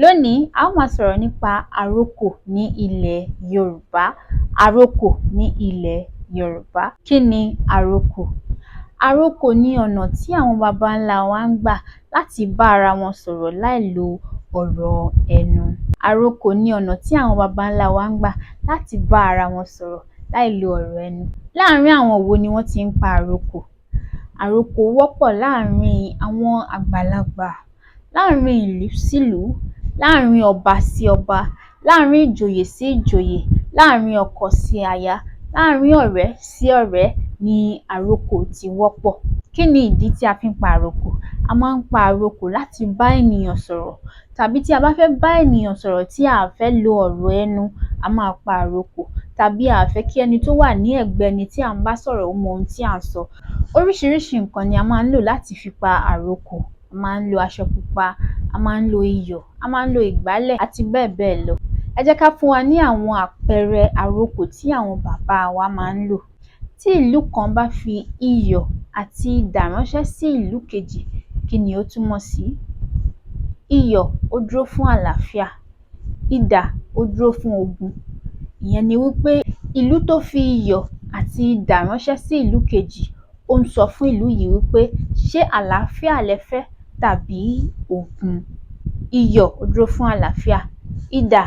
Lónìí, a ó máa sọ̀rọ̀ nípa àrokò ní ilẹ̀ Yorùbá. Àrokò ní ilẹ̀ Yorùbá. Kí ni àrokò? Àrokò ni ọ̀nà tí àwọn baba ńlá wa ń gbà láti bá ara wọn sọ̀rọ̀ láì lo ọ̀rọ̀ ẹnu. Àrokò ni ọ̀nà tí àwọn baba ńlá wa ń gbà láti bá ara wọn sọ̀rọ̀ láì lo ọ̀rọ̀ ẹnu. Láàárín àwọn wo ni wọ́n ti ń pa àrokò? Àrokò wọ́pọ̀ láàárín àwọn àgbàlagbà, láàárín ìlú sílùú, láàárín ọba sí ọba, láàárín ìjòyè sí ìjòyè, láàárín ọkọ sí aya, láàárín ọ̀rẹ́ sí ọ̀rẹ́ ni àrokò ti wọ́pọ̀. Kí ni ìdí tí a fi ń pa àrokò? A máa ń pa àrokò láti bá ènìyàn sọ̀rọ̀, tàbí tí a bá fẹ́ bá ènìyàn sọ̀rọ̀ tí a ò fẹ́ lo ọ̀rọ̀ ẹnu, a máa pa àrokò, tàbí a ò fẹ́ kí ẹni tó wà ní ẹ̀gbẹ́ ẹni tí à ń bá sọ̀rọ̀ ó mọ ohun tí à ń sọ. Oríṣiríṣi nǹkan ni a máa ń lò láti fi pa àrokò. A máa ń lo aṣọ pupa, a máa ń lo iyọ̀, a máa ń lo ìgbálẹ̀ àti bẹ́ẹ̀ bẹ́ẹ̀ lọ. Ẹ jẹ́ ká fún wa ní àwọn àpẹẹrẹ àrokò tí àwọn bàbá wa máa ń lò. Tí ìlú kan bá fi iyọ̀ àti idà ránṣẹ́ sí ìlú kejì, kí ni ó túmọ̀ sí? Iyọ̀ ó dúró fún àlàáfíà, idà ó dúró fún ogun. Ìyẹn ni wípé ìlú tó fi iyọ̀ àti idà ránṣẹ́ sí ìlú kejì, ó ń sọ fún ìlú yìí wípé ṣé àlàáfíà lẹ fẹ́ tàbí ogun? Iyọ̀ ó dúró fún àlàáfíà, idà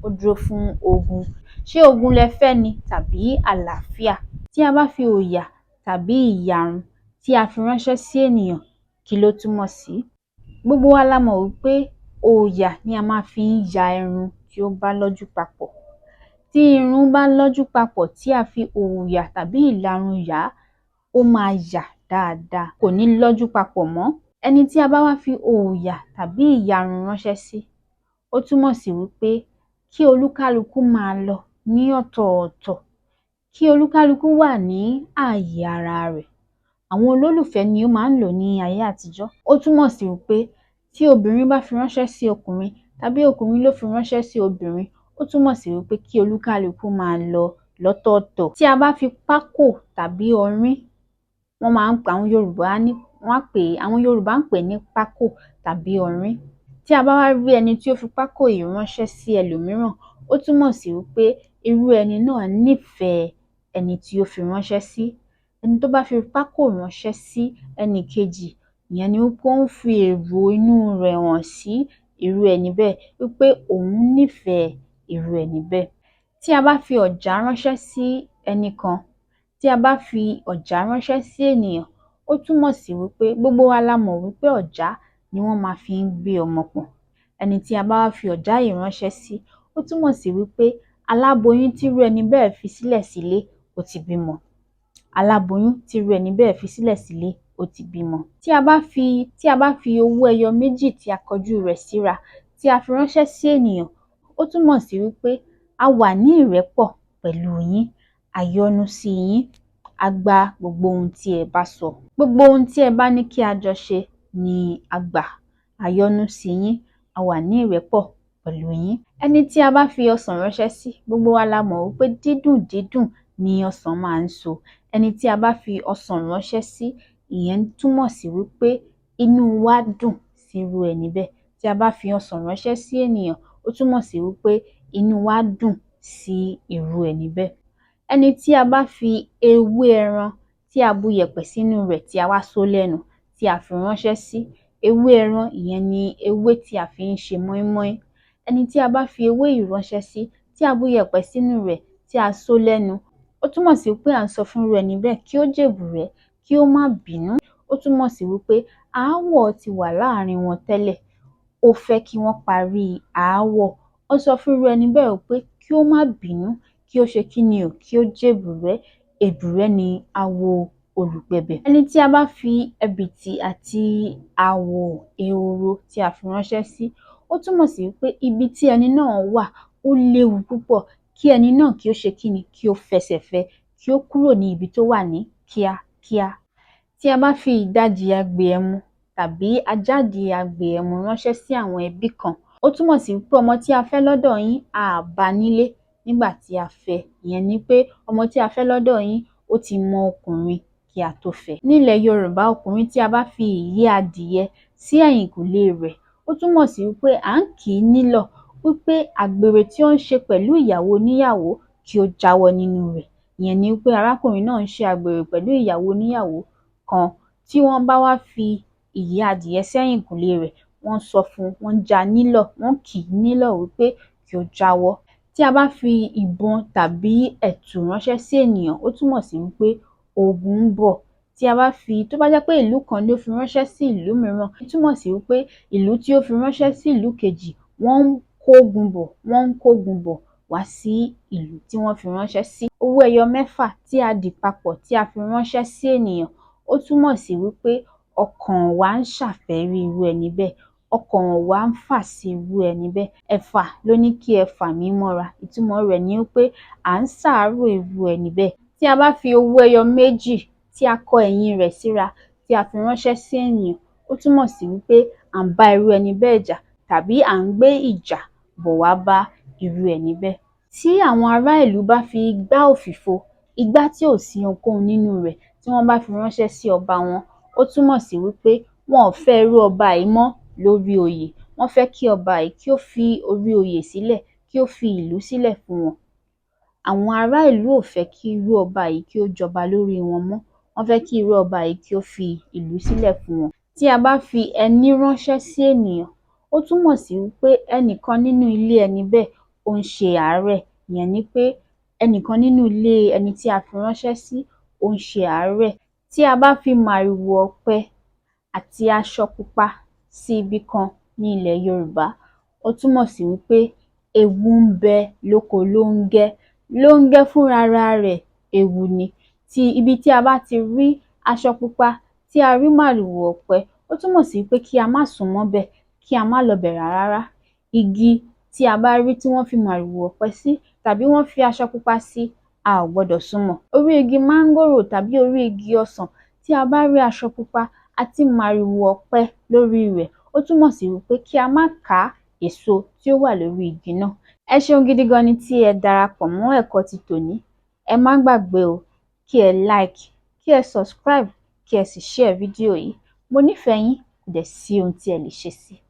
ó dúró fún ogun. Ṣé ogun lẹ fẹ́ ni tàbí àlàáfíà? Tí a bá fi òòyà tàbí ìyarun tí a fi ránṣẹ́ sí ènìyàn, kí ló túmọ̀ sí? Gbogbo wa la mọ̀ wípé òòyà ni a máa fi ń ya irun tí ó bá lọ́jú papọ̀. Tí irun bá lọ́jú papọ̀ tí a fi òòyà tàbí ìlarun yà á, ó máa yà dáadáa, kò ní lọ́jú papọ̀ mọ́. Ẹni tí a bá wá fi òòyà tàbí ìyarun ránṣẹ́ sí, ó túmọ̀ sí wípé kí olúkálukú máa lọ ní ọ̀tọ̀ọ̀tọ̀, kí olúkálukú wà ní ààyè ara rẹ̀. Àwọn olólùfẹ́ ni ó máa ń lò ó ní ayé àtijọ́. Ó túmọ̀ sí wípé tí obìnrin bá fi ránṣẹ́ sí ọkùnrin tàbí ọkùnrin ló fi ránṣẹ́ sí obìnrin, ó túmọ̀ sí wípé kí olúkálukú máa lọ lọ́tọ̀ọ̀tọ̀. Tí a bá fi pákò tàbí ọrín, àwọn Yorùbá ń pè é ní pákò tàbí ọrín. Tí a bá wá rí ẹni tí ó fi pákò yìí ránṣẹ́ sí ẹlòmíràn, ó túmọ̀ sí wípé irú ẹni náà nífẹ̀ẹ́ ẹni tí ó fi ránṣẹ́ sí. Ẹni tó bá fi pákò ránṣẹ́ sí ẹnì kejì, ìyẹn ni wípé ó ń fi èrò inú rẹ̀ hàn sí irú ẹni bẹ́ẹ̀ wípé òun nífẹ̀ẹ́ irú ẹni bẹ́ẹ̀. Tí a bá fi ọ̀já ránṣẹ́ sí ẹnìkan, tí a bá fi ọ̀já ránṣẹ́ sí ènìyàn, ó túmọ̀ sí wípé gbogbo wa la mọ̀ wípé ọ̀já ni wọ́n máa fi ń gbé ọmọ pọ̀n. Ẹni tí a bá wá fi ọ̀já yìí ránṣẹ́ sí, ó túmọ̀ sí wípé aláboyún tí irú ẹni bẹ́ẹ̀ fi sílẹ̀ sílé, ó ti bímọ. Aláboyún tí irú ẹni bẹ́ẹ̀ fi sílẹ̀ sílé, ó ti bímọ. Tí a bá fi owó ẹyọ méjì tí a kọjú rẹ̀ síra, tí a fi ránṣẹ́ sí ènìyàn, ó túmọ̀ sí wípé a wà ní ìrẹ́pọ̀ pẹ̀lú yín, a yọ́nú sí yín, a gba gbogbo ohun tí ẹ bá sọ. Gbogbo ohun tí ẹ bá ní kí a jọ ṣe ni a gbà, a yọ́nú sí yín, a wà ní ìrẹ́pọ̀ pẹ̀lú yín. Ẹni tí a bá fi ọsàn ránṣẹ́ sí, gbogbo wa la mọ̀ wípé dídùn dídùn ni ọsàn máa ń so. Ẹni tí a bá fi ọsàn ránṣẹ́ sí, ìyẹn túmọ̀ sí wípé inú wa dùn sí irú ẹni bẹ́ẹ̀. Tí a bá fi ọsàn ránṣẹ́ sí ènìyàn, ó túmọ̀ sí wípé inú wa dùn sí irú ẹni bẹ́ẹ̀. Ẹni tí a bá fi ewé ẹran tí a bu yẹ̀pẹ̀ sínú rẹ̀ tí a wá so lẹ́nu tí a fi ránṣẹ́ sí, ewé ẹran ìyẹn ni ewé tí a fi ń ṣe mọ́ínmọ́ín. Ẹni tí a bá fi ewé yìí ránṣẹ́ sí, tí a bu yẹ̀pẹ̀ sínú rẹ̀ tí a so lẹ́nu, ó túmọ̀ sí pé à ń sọ fún irú ẹni bẹ́ẹ̀ kí ó jèbùrẹ́, kí ó má bínú. Ó túmọ̀ sí wípé aáwọ̀ ti wà láàárín wọn tẹ́lẹ̀, ó fẹ́ kí wọ́n parí aáwọ̀. Ó sọ fún irú ẹni bẹ́ẹ̀ pé kí ó má bínú, kí ó ṣe kí ni o, kí ó jèbùrẹ́. Èbùrẹ́ ni awo olùgbẹ̀bẹ̀. Ẹni tí a bá fi ẹ̀bìtì àti àwọ̀ ehoro tí a fi ránṣẹ́ sí, ó túmọ̀ sí wípé ibi tí ẹni náà wà ó léwu púpọ̀, kí ẹni náà kí ó ṣe kí ni, kí ó fẹsẹ̀ fẹ, kí ó kúrò ní ibi tó wà ní kíákíá. Tí a bá fi ìdajì agbè ẹmu tàbí ajáde agbè ẹmu ránṣẹ́ sí àwọn ẹbí kan, ó túmọ̀ sí wípé ọmọ tí a fẹ́ lọ́dọ̀ yín a bá nílé nígbà tí a fẹ́. Ìyẹn ni pé ọmọ tí a fẹ́ lọ́dọ̀ yín ó ti mọ ọkùnrin kí a tó fẹ́. Nílẹ̀ Yorùbá, ọkùnrin tí a bá fi ìyẹ́ adìyẹ sí ẹ̀yìnkùlé rẹ̀, ó túmọ̀ sí wípé à ń kì í nílọ̀ wípé àgbèrè tí ó ń ṣe pẹ̀lú ìyàwó oníyàwó kí ó jáwọ́ nínú rẹ̀. Ìyẹn ni wípé arákùnrin náà ń ṣe àgbèrè pẹ̀lú ìyàwó oníyàwó kan, tí wọ́n bá wá fi ìyẹ́ adìẹ sẹ́yìnkùlé rẹ̀, wọ́n sọ fún un, wọ́n já a nílọ̀, wọ́n kì í nílọ̀ wípé kí ó jáwọ́. Tí a bá fi ìbọn tàbí ẹ̀tù ránṣẹ́ sí ènìyàn, ó túmọ̀ sí wípé ogun ń bọ̀. Tó bá jẹ́ pé ìlú kan ni ó fi ránṣẹ́ sí ìlú mìíràn, ó túmọ̀ sí wípé ìlú tí ó fi ránṣẹ́ sí ìlú kejì wọ́n ń kógun bọ̀ wá sí ìlú tí wọ́n fi ránṣẹ́ sí. Owó ẹyọ 6 tí a dì papọ̀ tí a fi ránṣẹ́ sí ènìyàn, ó túmọ̀ sí wípé ọkàn wa ń ṣàfẹ́rí irú ẹni bẹ́ẹ̀, ọkàn wa ń fà sí irú ẹni bẹ́ẹ̀. Ẹ̀fà ló ní kí ẹ fà mí mọ́ra, ìtumọ̀ rẹ̀ ni wípé à ń ṣàárò irú ẹni bẹ́ẹ̀. Tí a bá fi owó ẹyọ 2 tí a kọ ẹ̀yìn rẹ̀ síra tí a fi ránṣẹ́ sí ènìyàn, ó túmọ̀ sí wípé à ń bá irú ẹni bẹ́ẹ̀ jà tàbí à ń gbé ìjà bọ̀ wá bá irú ẹni bẹ́ẹ̀. Tí àwọn ará ìlú bá fi igbá òfìfo, igbá tí ò sí ohunkóhun nínú rẹ̀, tí wọ́n bá fi ránṣẹ́ sí ọba wọn, ó túmọ̀ sí wípé wọn ò fẹ́ irú ọba yìí mọ́ lórí oyè, wọ́n fẹ́ kí ọba yìí kí ó fi orí oyè sílẹ̀, kí ó fi ìlú sílẹ̀ fún wọn. Àwọn ará ìlú ò fẹ́ kí irú ọba yìí kí ó jọba lórí wọn mọ́, wọ́n fẹ́ kí irú ọba yìí kí ó fi ìlú sílẹ̀ fún wọn. Tí a bá fi ẹní ránṣẹ́ sí ènìyàn, ó túmọ̀ sí wípé ẹnìkan nínú ilé ẹni bẹ́ẹ̀ ó ń ṣe àárẹ̀, ìyẹn ni pé ẹnìkan nínú ilé ẹni tí a fi ránṣẹ́ sí ó ń ṣe àárẹ̀. Tí a bá fi màrìwò ọ̀pẹ àti aṣọ pupa sí ibì kan ní ilẹ̀ Yorùbá, ó túmọ̀ sí wípé ewu ń bẹ lóko Lóńgẹ́. Lóńgẹ́ fúnra rẹ̀ ewu ni. Ibi tí a bá ti rí aṣọ pupa, tí a rí màrìwò ọ̀pẹ, ó túmọ̀ sí pé kí a má súnmọ́ bẹ̀, kí a má lọ bẹ̀ rárá. Igi tí a bá rí tí wọ́n fi màrìwò ọ̀pẹ sí tàbí wọ́n fi aṣọ pupa sí, a ò gbọdọ̀ súnmọ́. Orí igi máńgòrò tàbí orí igi ọsàn tí a bá rí aṣọ pupa àti màrìwò ọ̀pẹ lórí rẹ̀, ó túmọ̀ sí wípé kí a má ká èso tí ó wà lórí igi náà. Ẹ ṣeun gidi gan ni tí ẹ darapọ̀ mọ́ ẹ̀kọ́ ti tòní. Ẹ má gbàgbé o, kí ẹ like, kí ẹ subscribe, kí ẹ sì share fídíò yìí. Mo nífẹ̀ẹ́ yín, kò dẹ̀ sí ohun tí ẹ lè ṣe sí i.